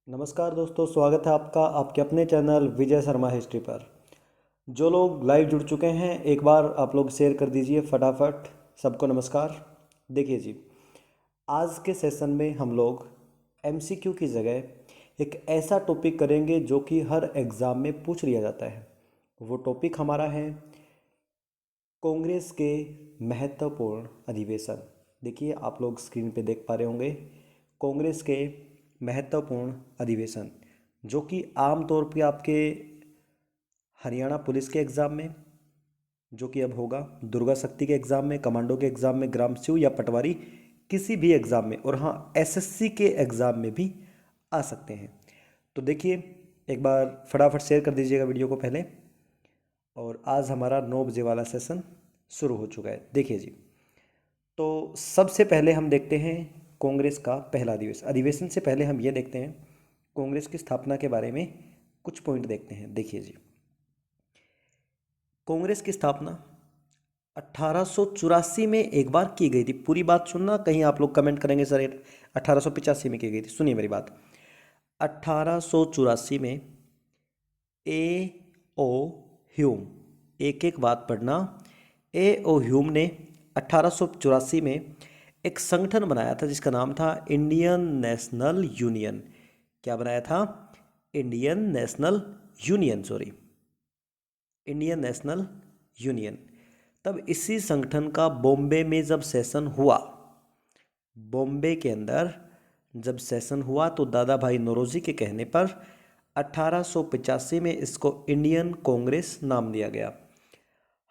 नमस्कार दोस्तों, स्वागत है आपका आपके अपने चैनल विजय शर्मा हिस्ट्री पर। जो लोग लाइव जुड़ चुके हैं एक बार आप लोग शेयर कर दीजिए फटाफट। सबको नमस्कार। देखिए जी, आज के सेशन में हम लोग एमसीक्यू की जगह एक ऐसा टॉपिक करेंगे जो कि हर एग्ज़ाम में पूछ लिया जाता है। वो टॉपिक हमारा है कांग्रेस के महत्वपूर्ण अधिवेशन। देखिए आप लोग स्क्रीन पे देख पा रहे होंगे कांग्रेस के महत्वपूर्ण अधिवेशन, जो कि आम तौर पे आपके हरियाणा पुलिस के एग्ज़ाम में, जो कि अब होगा दुर्गा शक्ति के एग्ज़ाम में, कमांडो के एग्ज़ाम में, ग्राम स्यू या पटवारी किसी भी एग्ज़ाम में, और हाँ एसएससी के एग्ज़ाम में भी आ सकते हैं। तो देखिए एक बार फटाफट शेयर कर दीजिएगा वीडियो को पहले। और आज हमारा 9 बजे वाला सेशन शुरू हो चुका है। देखिए जी, तो सबसे पहले हम देखते हैं कांग्रेस का पहला अधिवेशन। अधिवेशन से पहले हम ये देखते हैं कांग्रेस की स्थापना के बारे में कुछ पॉइंट देखते हैं। देखिए जी, कांग्रेस की स्थापना 1884 में एक बार की गई थी। पूरी बात सुनना, कहीं आप लोग कमेंट करेंगे सर 1885 में की गई थी। सुनिए मेरी बात। 1884 में ए ओ ह्यूम, एक एक बात पढ़ना। ए ओ ह्यूम ने 1884 में एक संगठन बनाया था जिसका नाम था इंडियन नेशनल यूनियन। क्या बनाया था? Indian national union, sorry, Indian national union. तब इसी संगठन का बॉम्बे में जब सेशन हुआ, बॉम्बे के अंदर जब सेशन हुआ तो दादा भाई नौरोजी के कहने पर 1885 में इसको इंडियन कांग्रेस नाम दिया गया।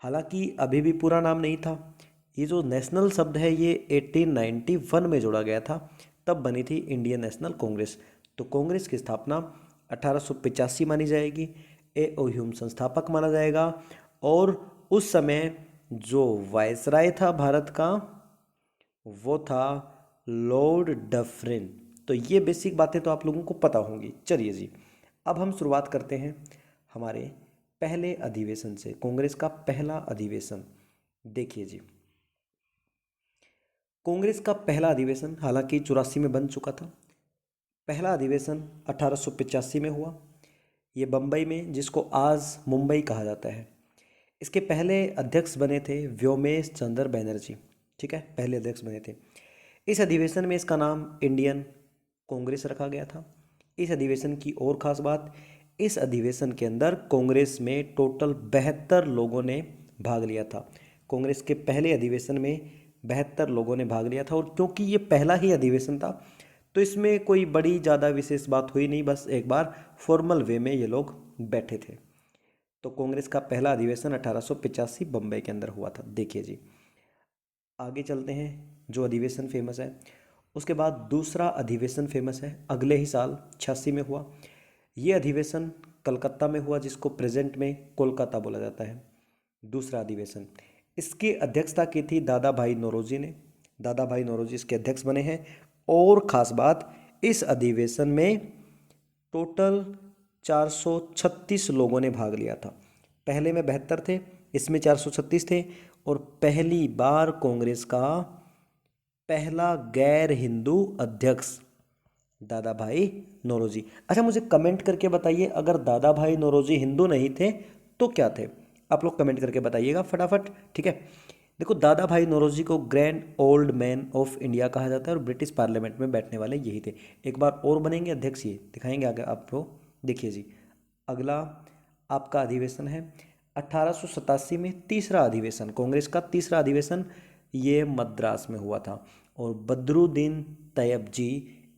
हालांकि अभी भी पूरा नाम नहीं था। ये जो नेशनल शब्द है ये 1891 में जोड़ा गया था, तब बनी थी इंडियन नेशनल कांग्रेस। तो कांग्रेस की स्थापना 1885 मानी जाएगी। ए ओ ह्यूम संस्थापक माना जाएगा। और उस समय जो वायसराय था भारत का, वो था लॉर्ड डफरिन। तो ये बेसिक बातें तो आप लोगों को पता होंगी। चलिए जी, अब हम शुरुआत करते हैं हमारे पहले अधिवेशन से। कांग्रेस का पहला अधिवेशन देखिए जी। कांग्रेस का पहला अधिवेशन हालांकि 84 में बन चुका था। पहला अधिवेशन 1885 में हुआ। ये बम्बई में, जिसको आज मुंबई कहा जाता है। इसके पहले अध्यक्ष बने थे व्योमेश चंद्र बैनर्जी। ठीक है, पहले अध्यक्ष बने थे। इस अधिवेशन में इसका नाम इंडियन कांग्रेस रखा गया था। इस अधिवेशन की और ख़ास बात, इस अधिवेशन के अंदर कांग्रेस में टोटल 72 लोगों ने भाग लिया था। कांग्रेस के पहले अधिवेशन में 72 लोगों ने भाग लिया था। और क्योंकि ये पहला ही अधिवेशन था तो इसमें कोई बड़ी ज़्यादा विशेष बात हुई नहीं, बस एक बार फॉर्मल वे में ये लोग बैठे थे। तो कांग्रेस का पहला अधिवेशन 1885 बम्बई के अंदर हुआ था। देखिए जी, आगे चलते हैं। जो अधिवेशन फेमस है, उसके बाद दूसरा अधिवेशन फेमस है, अगले ही साल 86 में हुआ। ये अधिवेशन कलकत्ता में हुआ, जिसको प्रेजेंट में कोलकाता बोला जाता है। दूसरा अधिवेशन, इसकी अध्यक्षता की थी दादा भाई नौरोजी ने। दादा भाई नौरोजी इसके अध्यक्ष बने हैं। और ख़ास बात, इस अधिवेशन में टोटल 436 लोगों ने भाग लिया था। पहले में 72 थे, इसमें 436 थे। और पहली बार कांग्रेस का पहला गैर हिंदू अध्यक्ष दादा भाई नौरोजी। अच्छा, मुझे कमेंट करके बताइए, अगर दादा भाई नौरोजी हिंदू नहीं थे तो क्या थे? आप लोग कमेंट करके बताइएगा फटाफट। ठीक है, देखो दादा भाई नौरोजी को grand old man of India कहा जाता है और ब्रिटिश पार्लियामेंट में बैठने वाले यही थे। एक बार और बनेंगे अध्यक्ष, ये दिखाएंगे आगे आपको। देखिए जी, अगला आपका अधिवेशन है 1887 में। तीसरा अधिवेशन, कांग्रेस का तीसरा अधिवेशन, ये मद्रास में हुआ था। और बदरुद्दीन तैयब जी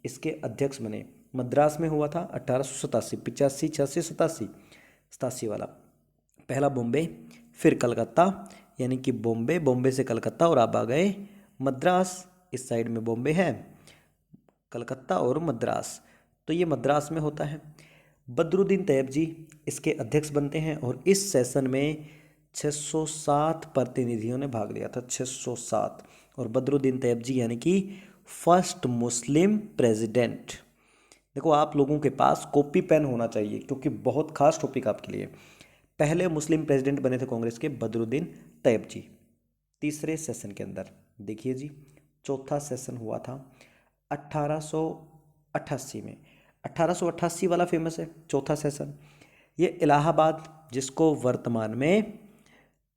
इसके अध्यक्ष बने। मद्रास में हुआ था 1887, 85, 86, 87, 87 वाला। पहला बॉम्बे, फिर कलकत्ता, यानी कि बॉम्बे, बॉम्बे से कलकत्ता, और आप आ गए मद्रास। इस साइड में बॉम्बे है, कलकत्ता और मद्रास। तो ये मद्रास में होता है। बदरुद्दीन तैयब जी इसके अध्यक्ष बनते हैं। और इस सेशन में 607 प्रतिनिधियों ने भाग लिया था, 607। और बदरुद्दीन तैयब जी यानी कि फर्स्ट मुस्लिम प्रेसिडेंट। देखो आप लोगों के पास कॉपी पेन होना चाहिए क्योंकि बहुत खास टॉपिक आपके लिए। पहले मुस्लिम प्रेसिडेंट बने थे कांग्रेस के बदरुद्दीन तैयब जी, तीसरे सेशन के अंदर। देखिए जी, चौथा सेशन हुआ था 1888 में। 1888 वाला फेमस है, चौथा सेशन। ये इलाहाबाद, जिसको वर्तमान में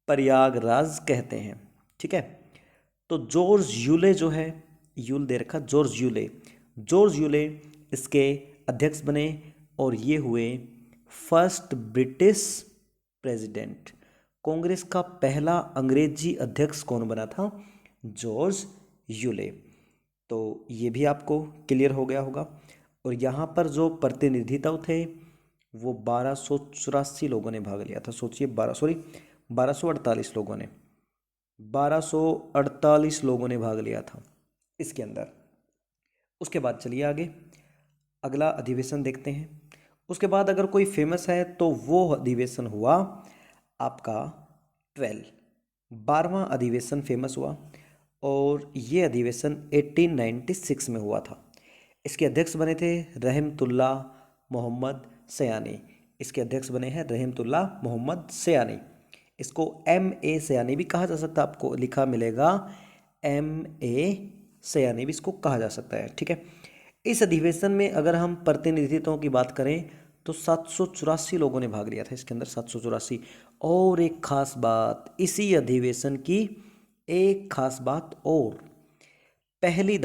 प्रयागराज कहते हैं, ठीक है। तो जॉर्ज यूले जो है, यूल दे रखा, जॉर्ज यूले इसके अध्यक्ष बने और ये हुए फर्स्ट ब्रिटिश प्रेसिडेंट। कांग्रेस का पहला अंग्रेजी अध्यक्ष कौन बना था? George Yule. तो ये भी आपको क्लियर हो गया होगा। और यहाँ पर जो प्रतिनिधित्व थे वो 1284 लोगों ने भाग लिया था। सोचिए 1248 लोगों ने 1248 लोगों ने भाग लिया था इसके अंदर। उसके बाद चलिए आगे अगला अधिवेशन देखते हैं। उसके बाद अगर कोई फेमस है तो वो अधिवेशन हुआ आपका 12वां अधिवेशन फेमस हुआ और ये अधिवेशन 1896 में हुआ था। इसके अध्यक्ष बने थे रहमतुल्ला मोहम्मद सयानी। इसके अध्यक्ष बने हैं रहमतुल्ला मोहम्मद सयानी। इसको M.A. सयानी भी कहा जा सकता है, आपको लिखा मिलेगा M.A. सयानी भी इसको कहा जा सकता है, ठीक है। इस अधिवेशन में अगर हम प्रतिनिधित्वों की बात करें तो 784 लोगों ने भाग लिया था इसके अंदर, 784। और एक खास बात इसी अधिवेशन की, एक खास बात और, पहली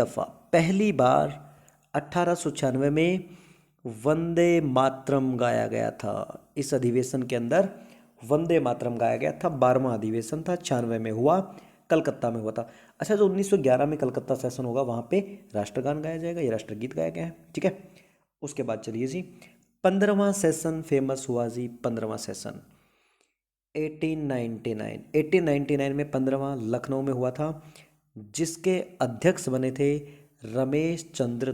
बार 1896 में वंदे मातरम गाया गया था। इस अधिवेशन के अंदर वंदे मातरम गाया गया था। 12वां अधिवेशन था, 96 में हुआ, कलकत्ता में हुआ था। अच्छा, जो 1911 में कलकत्ता सेशन होगा वहाँ पे राष्ट्रगान गाया जाएगा, ये राष्ट्रगीत गाया गया है, ठीक है। उसके बाद चलिए जी 15वां सेशन फेमस हुआ जी। 15वां सेशन 1899 में 15वां लखनऊ में हुआ था, जिसके अध्यक्ष बने थे रमेश चंद्र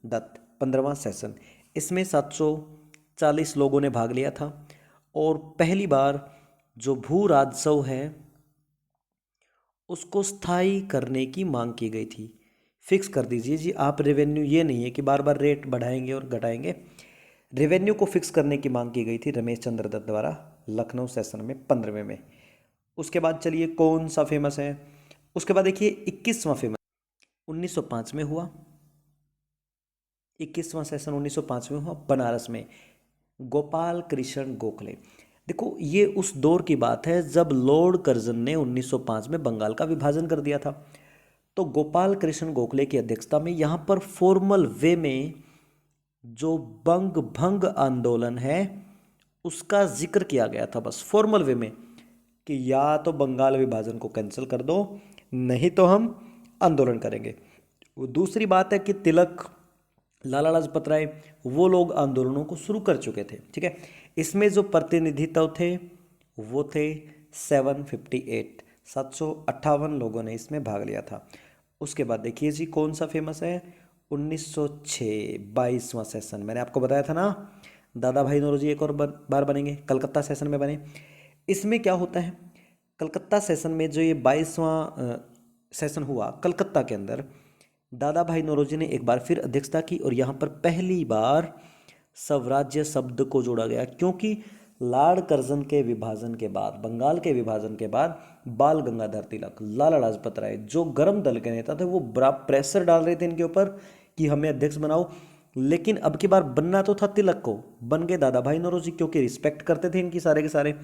दत्त। 15वां सेशन, इसमें 740 लोगों ने भाग लिया था। और पहली बार जो भू राजस्व है उसको स्थायी करने की मांग की गई थी। फिक्स कर दीजिए जी आप रेवेन्यू, ये नहीं है कि बार बार रेट बढ़ाएंगे और घटाएंगे। रेवेन्यू को फिक्स करने की मांग की गई थी रमेश चंद्र दत्त द्वारा लखनऊ सेशन में 15वें में। उसके बाद चलिए कौन सा फेमस है, उसके बाद देखिए 21वां फेमस 1905 में हुआ। 21वां सेशन 1905 में हुआ बनारस में, गोपाल कृष्ण गोखले। देखो ये उस दौर की बात है जब लॉर्ड कर्जन ने 1905 में बंगाल का विभाजन कर दिया था। तो गोपाल कृष्ण गोखले की अध्यक्षता में यहाँ पर फॉर्मल वे में जो बंग भंग आंदोलन है उसका जिक्र किया गया था, बस फॉर्मल वे में, कि या तो बंगाल विभाजन को कैंसिल कर दो नहीं तो हम आंदोलन करेंगे। वो दूसरी बात है कि तिलक, लाला लाजपत राय, वो लोग आंदोलनों को शुरू कर चुके थे, ठीक है। इसमें जो प्रतिनिधित्व थे वो थे 758 लोगों ने इसमें भाग लिया था। उसके बाद देखिए जी कौन सा फेमस है 1906 22वां सेशन। मैंने आपको बताया था ना दादा भाई नौरोजी एक और बार बनेंगे, कलकत्ता सेशन में बने। इसमें क्या होता है, कलकत्ता सेशन में जो ये 22वां सेशन हुआ कलकत्ता के अंदर, दादा भाई नौरोजी ने एक बार फिर अध्यक्षता की और यहाँ पर पहली बार स्वराज्य शब्द को जोड़ा गया, क्योंकि लॉर्ड कर्जन के विभाजन के बाद, बंगाल के विभाजन के बाद बाल गंगाधर तिलक, लाला लाजपत राय जो गर्म दल के नेता थे वो बड़ा प्रेशर डाल रहे थे इनके ऊपर कि हमें अध्यक्ष बनाओ। लेकिन अब की बार बनना तो था तिलक को, बन गए दादा भाई नौरोजी, क्योंकि रिस्पेक्ट करते थे इनकी सारे के सारे,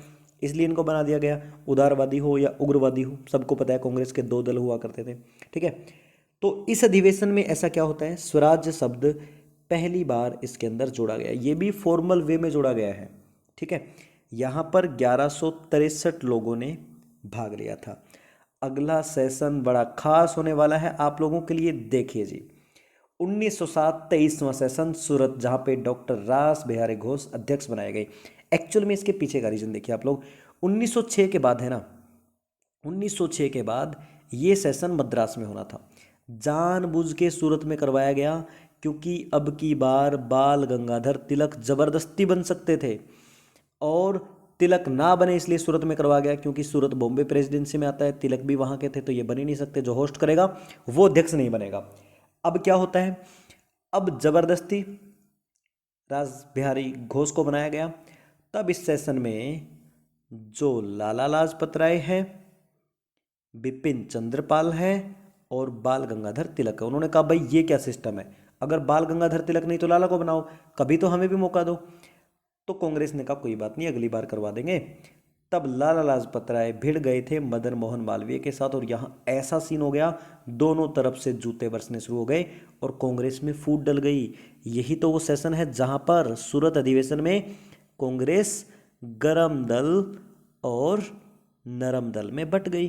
इसलिए इनको बना दिया गया। उदारवादी हो या उग्रवादी हो, सबको पता है कांग्रेस के 2 दल हुआ करते थे, ठीक है। तो इस अधिवेशन में ऐसा क्या होता है, स्वराज्य शब्द पहली बार इसके अंदर जोड़ा गया, ये भी फॉर्मल वे में जोड़ा गया है, ठीक है। यहाँ पर 1163 लोगों ने भाग लिया था। अगला सेशन बड़ा खास होने वाला है आप लोगों के लिए, देखिए जी 1907 23वां सेशन सूरत, जहाँ पे डॉक्टर रास बिहारी घोष अध्यक्ष बनाए गए। एक्चुअल में इसके पीछे का रीजन देखिए आप लोग, 1906 के बाद है ना, 1906 के बाद ये सेशन मद्रास में होना था, जानबूझ के सूरत में करवाया गया क्योंकि अब की बार बाल गंगाधर तिलक जबरदस्ती बन सकते थे और तिलक ना बने इसलिए सूरत में करवा गया, क्योंकि सूरत बॉम्बे प्रेसिडेंसी में आता है, तिलक भी वहाँ के थे, तो ये बन ही नहीं सकते। जो होस्ट करेगा वो अध्यक्ष नहीं बनेगा। अब क्या होता है, अब जबरदस्ती रास बिहारी घोष को बनाया गया। तब इस सेशन में जो लाला लाजपत राय है, बिपिन चंद्रपाल है और बाल गंगाधर तिलक है, उन्होंने कहा भाई ये क्या सिस्टम है, अगर बाल गंगाधर तिलक नहीं तो लाला को बनाओ, कभी तो हमें भी मौका दो। तो कांग्रेस ने कहा कोई बात नहीं, अगली बार करवा देंगे। तब लाला लाजपत राय भिड़ गए थे मदन मोहन मालवीय के साथ, और यहाँ ऐसा सीन हो गया, दोनों तरफ से जूते बरसने शुरू हो गए और कांग्रेस में फूट डल गई। यही तो वो सेशन है जहां पर सूरत अधिवेशन में कांग्रेस गरम दल और नरम दल में बट गई।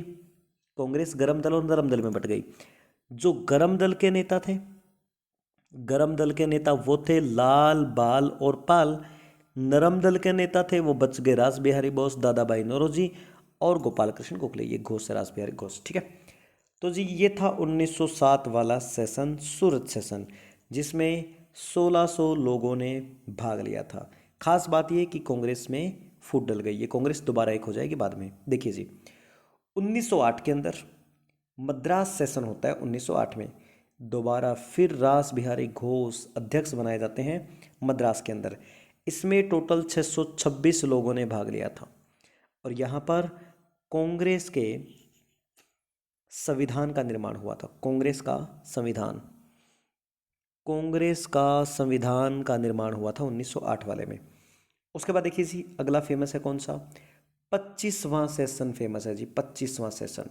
कांग्रेस गरम दल और नरम दल में बट गई। जो गरम दल के नेता थे, गरम दल के नेता वो थे लाल, बाल और पाल। नरम दल के नेता थे वो बच गए रास बिहारी बोस, दादा भाई नौरोजी और गोपाल कृष्ण गोखले। ये घोष से रास बिहारी घोष, ठीक है। तो जी ये था 1907 वाला सेशन, सूरत सेशन, जिसमें 1600 लोगों ने भाग लिया था। खास बात ये कि कांग्रेस में फूट डल गई। ये कांग्रेस दोबारा एक हो जाएगी बाद में। देखिए जी 1908 के अंदर मद्रास सेशन होता है। 1908 में दोबारा फिर रास बिहारी घोष अध्यक्ष बनाए जाते हैं मद्रास के अंदर। इसमें टोटल 626 लोगों ने भाग लिया था और यहाँ पर कांग्रेस के संविधान का निर्माण हुआ था। कांग्रेस का संविधान, कांग्रेस का संविधान का निर्माण हुआ था 1908 वाले में। उसके बाद देखिए जी अगला फेमस है कौन सा, 25वां सेशन फेमस है जी। 25वां सेशन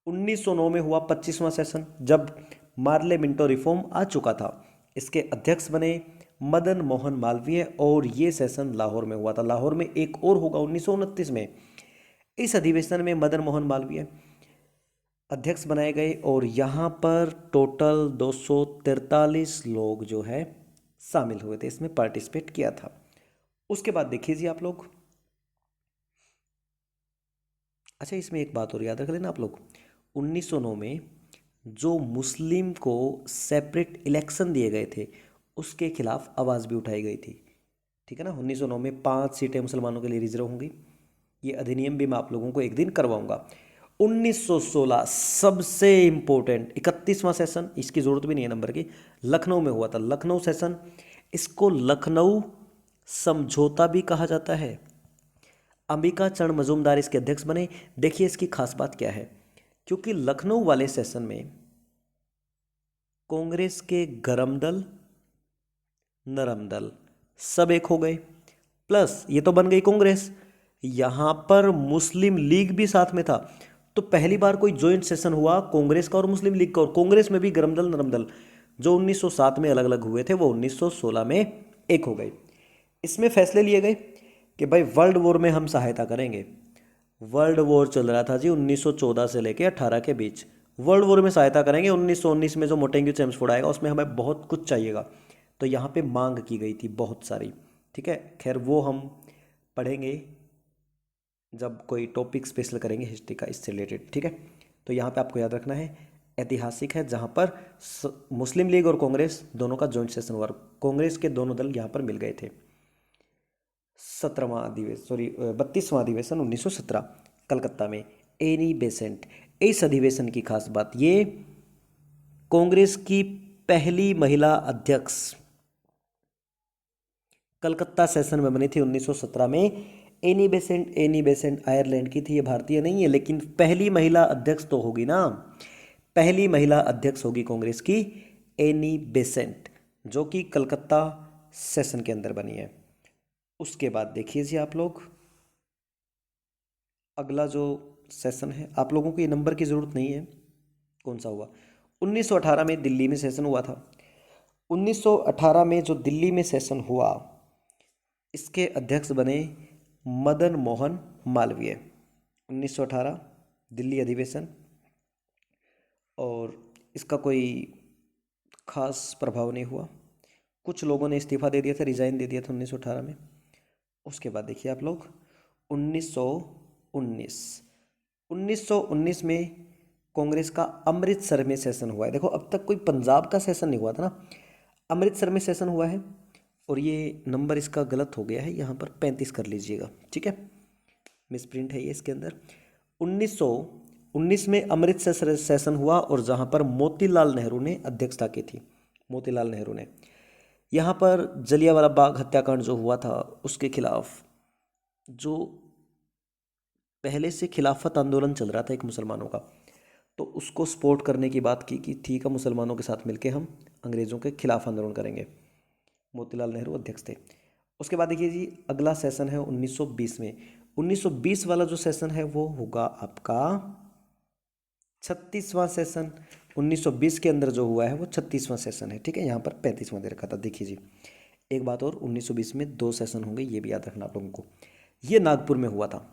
1909 में हुआ। 25वां सेशन जब मार्ले मिंटो रिफॉर्म आ चुका था। इसके अध्यक्ष बने मदन मोहन मालवीय और ये सेशन लाहौर में हुआ था। लाहौर में एक और होगा 1929 में। इस अधिवेशन में मदन मोहन मालवीय अध्यक्ष बनाए गए और यहाँ पर टोटल 243 लोग जो है शामिल हुए थे, इसमें पार्टिसिपेट किया था। उसके बाद देखिए जी आप लोग, अच्छा इसमें एक बात और याद रख लेना आप लोग, 1909 में जो मुस्लिम को सेपरेट इलेक्शन दिए गए थे उसके खिलाफ आवाज़ भी उठाई गई थी, ठीक है ना। 1909 में 5 सीटें मुसलमानों के लिए रिजर्व होंगी। ये अधिनियम भी मैं आप लोगों को एक दिन करवाऊंगा। 1916 सबसे इंपॉर्टेंट 31वां सेशन, इसकी जरूरत भी नहीं है नंबर की, लखनऊ में हुआ था। लखनऊ सेशन, इसको लखनऊ समझौता भी कहा जाता है। अंबिका चरण मजूमदार इसके अध्यक्ष बने। देखिए इसकी खास बात क्या है, क्योंकि लखनऊ वाले सेशन में कांग्रेस के गरम दल, नरम दल सब एक हो गए, प्लस ये तो बन गई कांग्रेस, यहां पर मुस्लिम लीग भी साथ में था। तो पहली बार कोई ज्वाइंट सेशन हुआ कांग्रेस का और मुस्लिम लीग का, और कांग्रेस में भी गरम दल, नरम दल जो 1907 में अलग अलग हुए थे वो 1916 में एक हो गए। इसमें फैसले लिए गए कि भाई वर्ल्ड वॉर में हम सहायता करेंगे। वर्ल्ड वॉर चल रहा था जी 1914 से लेके 18 के बीच। वर्ल्ड वॉर में सहायता करेंगे। 1919 में जो मोटेंग्यू चेम्सफोर्ड आएगा उसमें हमें बहुत कुछ चाहिएगा। तो यहाँ पे मांग की गई थी बहुत सारी, ठीक है। खैर वो हम पढ़ेंगे जब कोई टॉपिक स्पेशल करेंगे हिस्ट्री का इससे रिलेटेड, ठीक है। तो यहाँ पे आपको याद रखना है ऐतिहासिक है, जहाँ पर मुस्लिम लीग और कांग्रेस दोनों का जॉइंट सेशन हुआ। कांग्रेस के दोनों दल यहाँ पर मिल गए थे। 32वां अधिवेशन 1917 कलकत्ता में, एनी बेसेंट। इस अधिवेशन की खास बात ये, कांग्रेस की पहली महिला अध्यक्ष कलकत्ता सेशन में बनी थी 1917 में। Annie Besant, Annie Besant Ireland की थी, ये भारतीय नहीं है, लेकिन पहली महिला अध्यक्ष तो होगी ना। पहली महिला अध्यक्ष होगी कांग्रेस की एनी बेसेंट, जो कि कलकत्ता सेशन के अंदर बनी है। उसके बाद देखिए जी आप लोग अगला जो सेशन है, आप लोगों को ये नंबर की ज़रूरत नहीं है कौन सा हुआ। 1918 में दिल्ली में सेशन हुआ था। 1918 में जो दिल्ली में सेशन हुआ इसके अध्यक्ष बने मदन मोहन मालवीय। 1918 दिल्ली अधिवेशन, और इसका कोई खास प्रभाव नहीं हुआ। कुछ लोगों ने इस्तीफा दे दिया था, रिजाइन दे दिया था 1918 में। उसके बाद देखिए आप लोग 1919 में कांग्रेस का अमृतसर में सेशन हुआ है। देखो अब तक कोई पंजाब का सेशन नहीं हुआ था ना, अमृतसर में सेशन हुआ है। और ये नंबर इसका गलत हो गया है, यहाँ पर 35 कर लीजिएगा, ठीक है, मिसप्रिंट है ये इसके अंदर। 1919 में अमृतसर सेशन हुआ और जहाँ पर मोतीलाल नेहरू ने अध्यक्षता की थी। मोतीलाल नेहरू ने यहाँ पर जलियांवाला बाग हत्याकांड जो हुआ था उसके खिलाफ, जो पहले से खिलाफत आंदोलन चल रहा था एक मुसलमानों का, तो उसको सपोर्ट करने की बात की कि ठीक है मुसलमानों के साथ मिलके हम अंग्रेज़ों के खिलाफ आंदोलन करेंगे। मोतीलाल नेहरू अध्यक्ष थे। उसके बाद देखिए जी, अगला सेशन है 1920 में। 1920 वाला जो सेशन है वो होगा आपका 36वां सेशन। 1920 के अंदर जो हुआ है वो 36वां सेशन है, ठीक है। यहाँ पर 35वां दे रखा था। देखिए जी, एक बात और, 1920 में 2 सेशन होंगे, ये भी याद रखना आप लोगों को। ये नागपुर में हुआ था,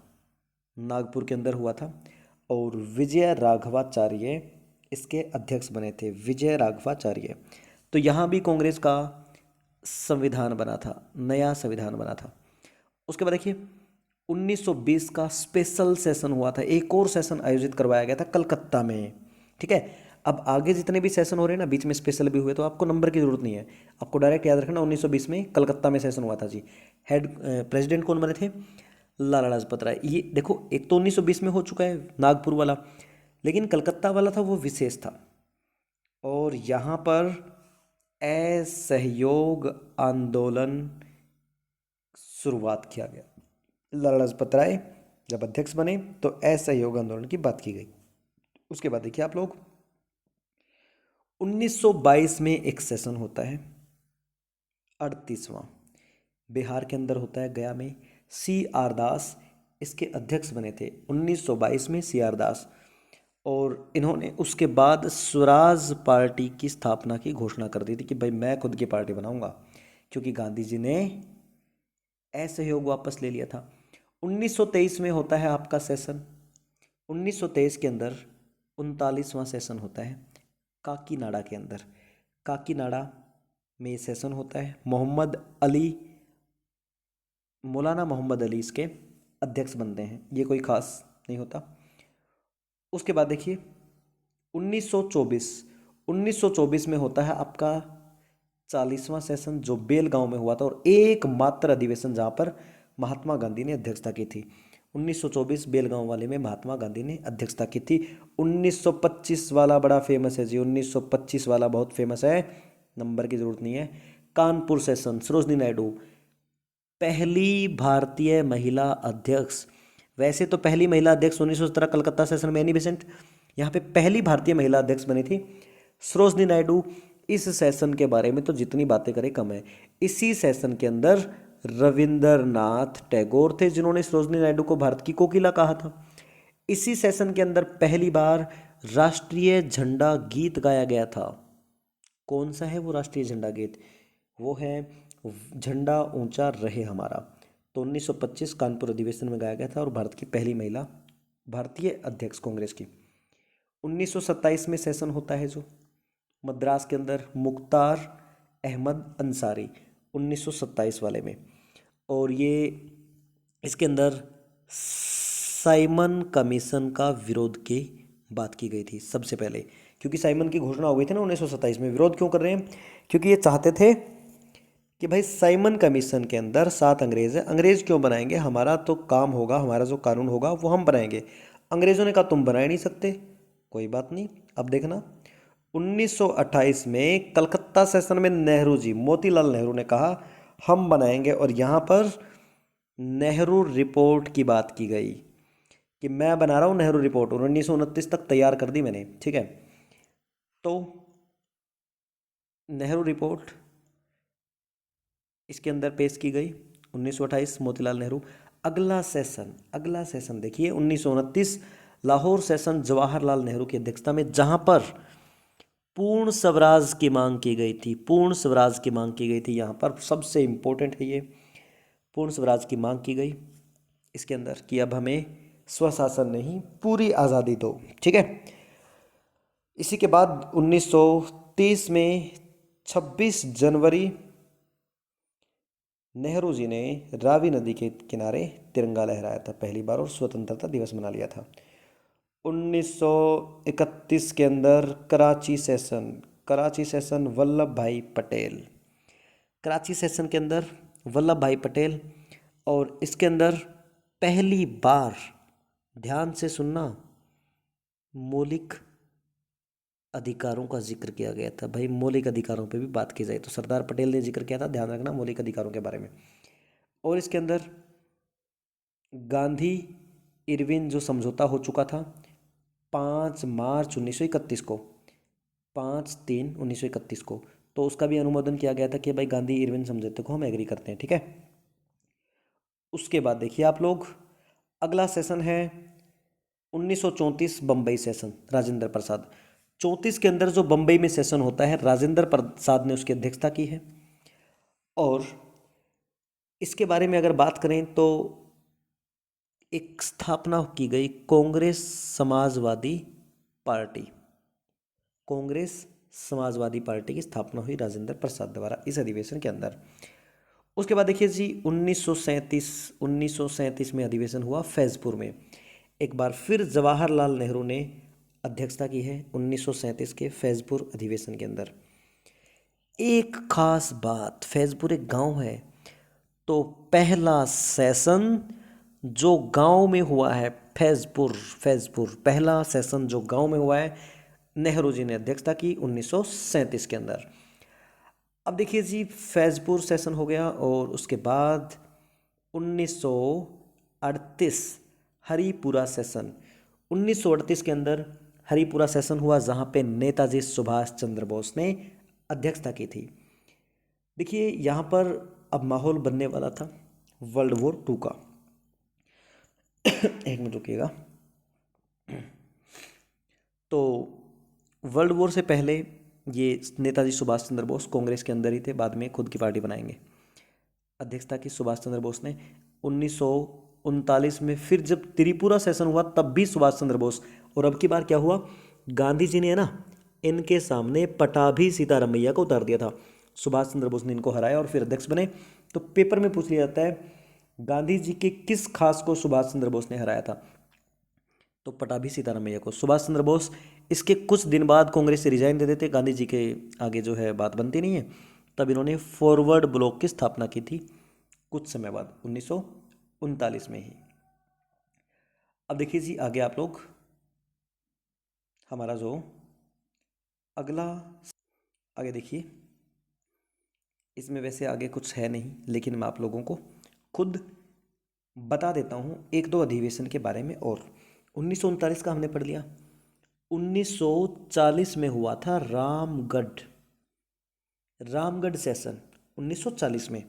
नागपुर के अंदर हुआ था, और विजय राघवाचार्य इसके अध्यक्ष बने थे, विजय राघवाचार्य। तो यहाँ भी कांग्रेस का संविधान बना था, नया संविधान बना था। उसके बाद देखिए 1920 का स्पेशल सेशन हुआ था, एक और सेशन आयोजित करवाया गया था कलकत्ता में, ठीक है। अब आगे जितने भी सेशन हो रहे हैं ना, बीच में स्पेशल भी हुए, तो आपको नंबर की जरूरत नहीं है, आपको डायरेक्ट याद रखना 1920 में कलकत्ता में सेशन हुआ था जी। हेड प्रेसिडेंट कौन बने थे? लाला लाजपत राय। ये देखो, एक तो 1920 में हो चुका है नागपुर वाला, लेकिन कलकत्ता वाला था वो विशेष था। और यहाँ पर असहयोग आंदोलन शुरुआत किया गया। लाला लाजपत राय जब अध्यक्ष बने तो असहयोग आंदोलन की बात की गई। उसके बाद देखिए आप लोग, 1922 में एक सेशन होता है 38वां, बिहार के अंदर होता है, गया में। सी आर दास इसके अध्यक्ष बने थे 1922 में, सी आर दास। और इन्होंने उसके बाद स्वराज पार्टी की स्थापना की घोषणा कर दी थी कि भाई मैं खुद की पार्टी बनाऊंगा, क्योंकि गांधी जी ने असहयोग वापस ले लिया था। 1923 में होता है आपका सेशन। 1923 के अंदर 39वां सेशन होता है काकीनाडा के अंदर। काकीनाडा में सेशन होता है, मोहम्मद अली, मौलाना मोहम्मद अली इसके अध्यक्ष बनते हैं, ये कोई खास नहीं होता। उसके बाद देखिए 1924 में होता है आपका 40वां सेशन, जो बेलगांव में हुआ था, और एकमात्र अधिवेशन जहाँ पर महात्मा गांधी ने अध्यक्षता की थी। 1924 बेलगांव वाले में महात्मा गांधी ने अध्यक्षता की थी। 1925 वाला बड़ा फेमस है जी, 1925 वाला बहुत फेमस है, नंबर की जरूरत नहीं है। कानपुर सेशन, सरोजनी नायडू पहली भारतीय महिला अध्यक्ष। वैसे तो पहली महिला अध्यक्ष 1917 कलकत्ता सेशन में एनी बेसेंट, यहाँ पे पहली भारतीय महिला अध्यक्ष बनी थी सरोजनी नायडू। इस सेशन के बारे में तो जितनी बातें करें कम है। इसी सेशन के अंदर रविंद्रनाथ टैगोर थे जिन्होंने सरोजनी नायडू को भारत की कोकिला कहा था। इसी सेशन के अंदर पहली बार राष्ट्रीय झंडा गीत गाया गया था। कौन सा है वो राष्ट्रीय झंडा गीत? वो है झंडा ऊंचा रहे हमारा। तो 1925 कानपुर अधिवेशन में गाया गया था, और भारत की पहली महिला भारतीय अध्यक्ष कांग्रेस की। 1927 में सेशन होता है जो मद्रास के अंदर, मुख्तार अहमद अंसारी 1927 वाले में। और ये इसके अंदर साइमन कमीशन का विरोध की बात की गई थी सबसे पहले, क्योंकि साइमन की घोषणा हो गई थी ना 1927 में। विरोध क्यों कर रहे हैं? क्योंकि ये चाहते थे कि भाई साइमन कमीशन के अंदर 7 अंग्रेज हैं, अंग्रेज क्यों बनाएंगे, हमारा तो काम होगा, हमारा जो कानून होगा वो हम बनाएंगे। अंग्रेजों ने कहा तुम बना ही नहीं सकते, कोई बात नहीं। अब देखना 1928 में कलकत्ता सेशन में नेहरू जी, मोतीलाल नेहरू ने कहा हम बनाएंगे, और यहाँ पर नेहरू रिपोर्ट की बात की गई कि मैं बना रहा हूँ नेहरू रिपोर्ट, और 1929 तक तैयार कर दी मैंने, ठीक है। तो नेहरू रिपोर्ट इसके अंदर पेश की गई 1928, मोतीलाल नेहरू। अगला सेशन देखिए 1929 लाहौर सेशन, जवाहरलाल नेहरू की अध्यक्षता में, जहां पर पूर्ण स्वराज की मांग की गई थी। पूर्ण स्वराज की मांग की गई थी, यहाँ पर सबसे इंपॉर्टेंट है ये, पूर्ण स्वराज की मांग की गई इसके अंदर कि अब हमें स्वशासन नहीं पूरी आज़ादी दो, ठीक है। इसी के बाद 1930 में 26 जनवरी नेहरू जी ने रावी नदी के किनारे तिरंगा लहराया था पहली बार, और स्वतंत्रता दिवस मना लिया था। 1931 के अंदर कराची सेशन वल्लभ भाई पटेल, कराची सेशन के अंदर वल्लभ भाई पटेल, और इसके अंदर पहली बार, ध्यान से सुनना, मौलिक अधिकारों का जिक्र किया गया था। भाई मौलिक अधिकारों पे भी बात की जाए तो सरदार पटेल ने जिक्र किया था, ध्यान रखना, मौलिक अधिकारों के बारे में। और इसके अंदर गांधी इरविन जो समझौता हो चुका था 5 मार्च 1931 को, 5/3/1931 को, तो उसका भी अनुमोदन किया गया था कि भाई गांधी इरविन समझौते को हम एग्री करते हैं, ठीक है। उसके बाद देखिए आप लोग, अगला सेशन है 1934 बम्बई सेशन, राजेंद्र प्रसाद। 34 के अंदर जो बम्बई में सेशन होता है, राजेंद्र प्रसाद ने उसकी अध्यक्षता की है। और इसके बारे में अगर बात करें तो एक स्थापना की गई कांग्रेस समाजवादी पार्टी, कांग्रेस समाजवादी पार्टी की स्थापना हुई राजेंद्र प्रसाद द्वारा इस अधिवेशन के अंदर। उसके बाद देखिए जी 1937 में अधिवेशन हुआ फैजपुर में। एक बार फिर जवाहरलाल नेहरू ने अध्यक्षता की है 1937 के फैजपुर अधिवेशन के अंदर। एक खास बात, फैजपुर एक गांव है, तो पहला सेशन जो गांव में हुआ है, फैजपुर फैजपुर पहला सेशन जो गांव में हुआ है, नेहरू जी ने अध्यक्षता की 1937 के अंदर। अब देखिए जी फैजपुर सेशन हो गया और उसके बाद 1938 हरिपुरा सेशन। 1938 के अंदर हरिपुरा सेशन हुआ जहाँ पे नेताजी सुभाष चंद्र बोस ने अध्यक्षता की थी। देखिए यहाँ पर अब माहौल बनने वाला था वर्ल्ड वॉर 2 का। एक मिनट रुकिएगा। तो वर्ल्ड वॉर से पहले ये नेताजी सुभाष चंद्र बोस कांग्रेस के अंदर ही थे, बाद में खुद की पार्टी बनाएंगे। अध्यक्षता की सुभाष चंद्र बोस ने 1939 में। फिर जब त्रिपुरा सेशन हुआ तब भी सुभाष चंद्र बोस। और अब की बार क्या हुआ, गांधी जी ने है ना इनके सामने पटाभी सीतारामैया को उतार दिया था। सुभाष चंद्र बोस ने इनको हराया और फिर अध्यक्ष बने। तो पेपर में पूछ लिया जाता है गांधी जी के किस खास को सुभाष चंद्र बोस ने हराया था, तो पटाभी सीतारामैया को। सुभाष चंद्र बोस इसके कुछ दिन बाद कांग्रेस से रिजाइन दे देते, गांधी जी के आगे जो है बात बनती नहीं है। तब इन्होंने फॉरवर्ड ब्लॉक की स्थापना की थी कुछ समय बाद 1939 में ही। अब देखिए जी आगे आप लोग, हमारा जो अगला आगे देखिए, इसमें वैसे आगे कुछ है नहीं, लेकिन मैं आप लोगों को खुद बता देता हूँ एक दो अधिवेशन के बारे में। और 1939 का हमने पढ़ लिया। 1940 में हुआ था रामगढ़ सेशन 1940 में,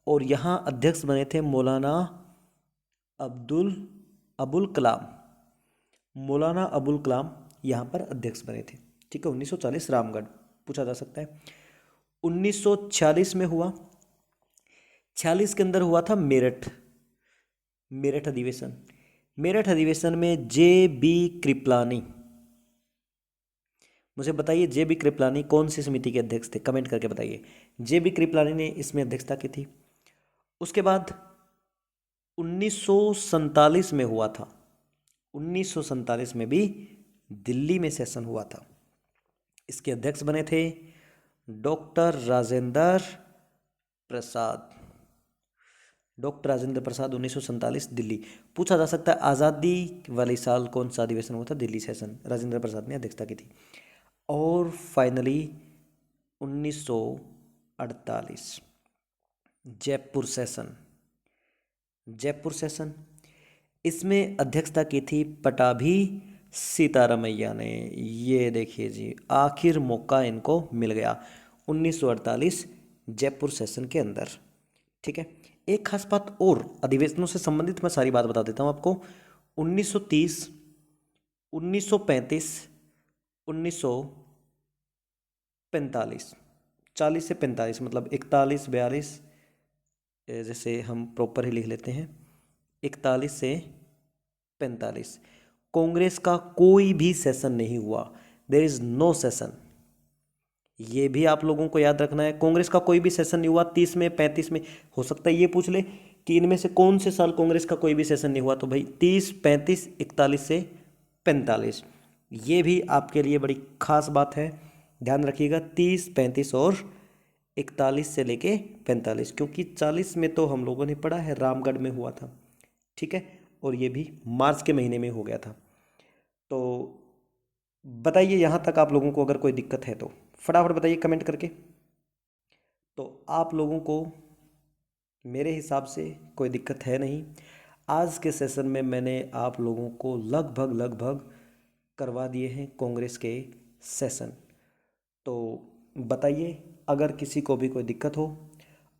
और यहाँ अध्यक्ष बने थे मौलाना अबुल कलाम। मौलाना अबुल कलाम यहाँ पर अध्यक्ष बने थे, ठीक है। 1940 रामगढ़ पूछा जा सकता है। 1946 में हुआ, 46 के अंदर हुआ था मेरठ अधिवेशन। मेरठ अधिवेशन में जे.बी. कृपलानी, मुझे बताइए जे.बी. कृपलानी कौन सी समिति के अध्यक्ष थे, कमेंट करके बताइए। जे.बी. कृपलानी ने इसमें अध्यक्षता की थी। उसके बाद 1947 में हुआ था, 1947 में भी दिल्ली में सेशन हुआ था। इसके अध्यक्ष बने थे डॉक्टर राजेंद्र प्रसाद। डॉक्टर राजेंद्र प्रसाद 1947 दिल्ली। पूछा जा सकता है आज़ादी वाले साल कौन सा अधिवेशन हुआ था, दिल्ली सेशन, राजेंद्र प्रसाद ने अध्यक्षता की थी। और finally 1948 Jaipur session. Jaipur session इसमें अध्यक्षता की थी पटाभी सीतारामैया ने। ये देखिए जी आखिर मौका इनको मिल गया 1948 जयपुर सेशन के अंदर, ठीक है। एक खास बात और अधिवेशनों से संबंधित मैं सारी बात बता देता हूँ आपको। 1930, 1935, 1945, 40 से 45 मतलब 41, 42, जैसे हम प्रॉपर ही लिख लेते हैं, 41 से 45 कांग्रेस का कोई भी सेशन नहीं हुआ। There is no session. ये भी आप लोगों को याद रखना है, कांग्रेस का कोई भी सेशन नहीं हुआ। 30 में 35 में हो सकता है ये पूछ ले कि इनमें से कौन से साल कांग्रेस का कोई भी सेशन नहीं हुआ, तो भाई 30, 35, 41 से 45। ये भी आपके लिए बड़ी खास बात है, ध्यान रखिएगा। 30, 35 और 41 से लेके 45, क्योंकि 40 में तो हम लोगों ने पढ़ा है रामगढ़ में हुआ था, ठीक है। और ये भी मार्च के महीने में हो गया था। तो बताइए यहाँ तक आप लोगों को अगर कोई दिक्कत है तो फटाफट बताइए कमेंट करके। तो आप लोगों को मेरे हिसाब से कोई दिक्कत है नहीं। आज के सेशन में मैंने आप लोगों को लगभग करवा दिए हैं कांग्रेस के सेशन। तो बताइए अगर किसी को भी कोई दिक्कत हो,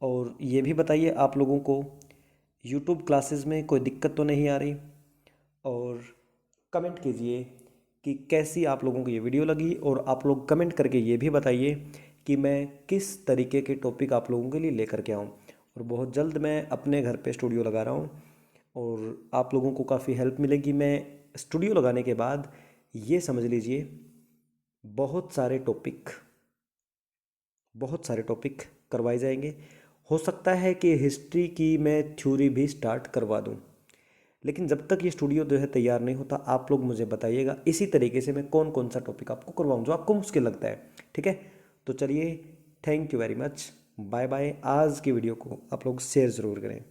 और ये भी बताइए आप लोगों को यूट्यूब क्लासेस में कोई दिक्कत तो नहीं आ रही, और कमेंट कीजिए कि कैसी आप लोगों को ये वीडियो लगी, और आप लोग कमेंट करके ये भी बताइए कि मैं किस तरीके के टॉपिक आप लोगों के लिए लेकर के आऊँ। और बहुत जल्द मैं अपने घर पे स्टूडियो लगा रहा हूँ, और आप लोगों को काफ़ी हेल्प मिलेगी। मैं स्टूडियो लगाने के बाद ये समझ लीजिए बहुत सारे टॉपिक बहुत सारे टॉपिक करवाए जाएंगे। हो सकता है कि हिस्ट्री की मैं थ्योरी भी स्टार्ट करवा दूं, लेकिन जब तक ये स्टूडियो जो है तैयार नहीं होता, आप लोग मुझे बताइएगा इसी तरीके से मैं कौन कौन सा टॉपिक आपको करवाऊँ जो आपको मुश्किल लगता है। ठीक है, तो चलिए, thank you very much, bye bye. आज की वीडियो को आप लोग शेयर ज़रूर करें।